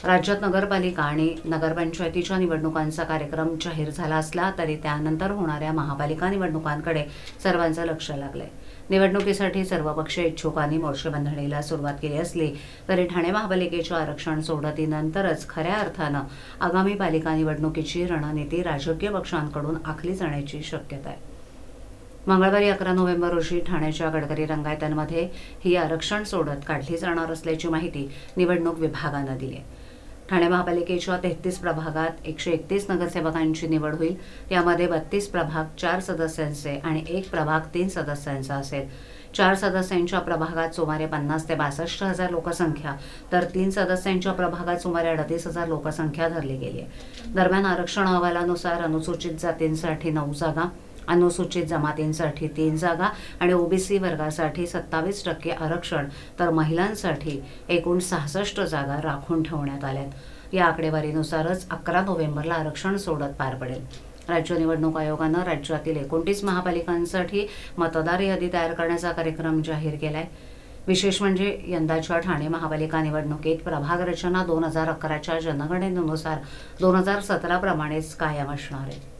राज्यात नगरपालिका आणि नगरपंचायतीच्या निवडणुकांचा कार्यक्रम जाहीर झाला असला तरी त्यानंतर होणाऱ्या महापालिका निवडणुकांकडे सर्वांचं लक्ष लागलंय। निवडणुकीसाठी सर्वपक्षीय इच्छुकांनी मोर्चेबंधणीला सुरुवात केली असली तरी ठाणे महापालिकेच्या आरक्षण सोडतीनंतरच खऱ्या अर्थानं आगामी पालिका निवडणुकीची रणनीती राजकीय पक्षांकडून आखली जाण्याची शक्यता आहे। मंगळवारी 11 नोव्हेंबर रोजी ठाण्याच्या गडकरी रंगायतांमध्ये ही आरक्षण सोडत काढली जाणार असल्याची माहिती निवडणूक विभागानं दिली आहे। ठाणे महापालिकेच्या 33 प्रभागात 131 नगरसेवकांची निवड होईल। यामध्ये 32 प्रभाग 4 सदस्यांचे आणि 1 प्रभाग 3 सदस्यांचा असेल। 4 सदस्यांच्या प्रभागात सुमारे 50 ते 62 हजार लोकसंख्या तर 3 सदस्यांच्या प्रभागात सुमारे 38,000 लोकसंख्या धरली गेली आहे। दरम्यान आरक्षण अहवालानुसार अनुसूचित जातींसाठी 9 जागा, अनुसूचित जमातींसाठी 3 जागा आणि ओबीसी वर्गासाठी 27% आरक्षण तर महिलांसाठी एकूण 66 जागा राखून ठेवण्यात आल्यात। या आकडेवारीनुसारच 11 नोव्हेंबरला आरक्षण सोडत पार पडेल। राज्य निवडणूक आयोगानं राज्यातील 29 महापालिकांसाठी मतदार यादी तयार करण्याचा कार्यक्रम जाहीर केलाय। विशेष म्हणजे यंदाच्या ठाणे महापालिका निवडणुकीत प्रभाग रचना 2011च्या जनगणनेनुसार 2017 प्रमाणेच कायम असणार आहे।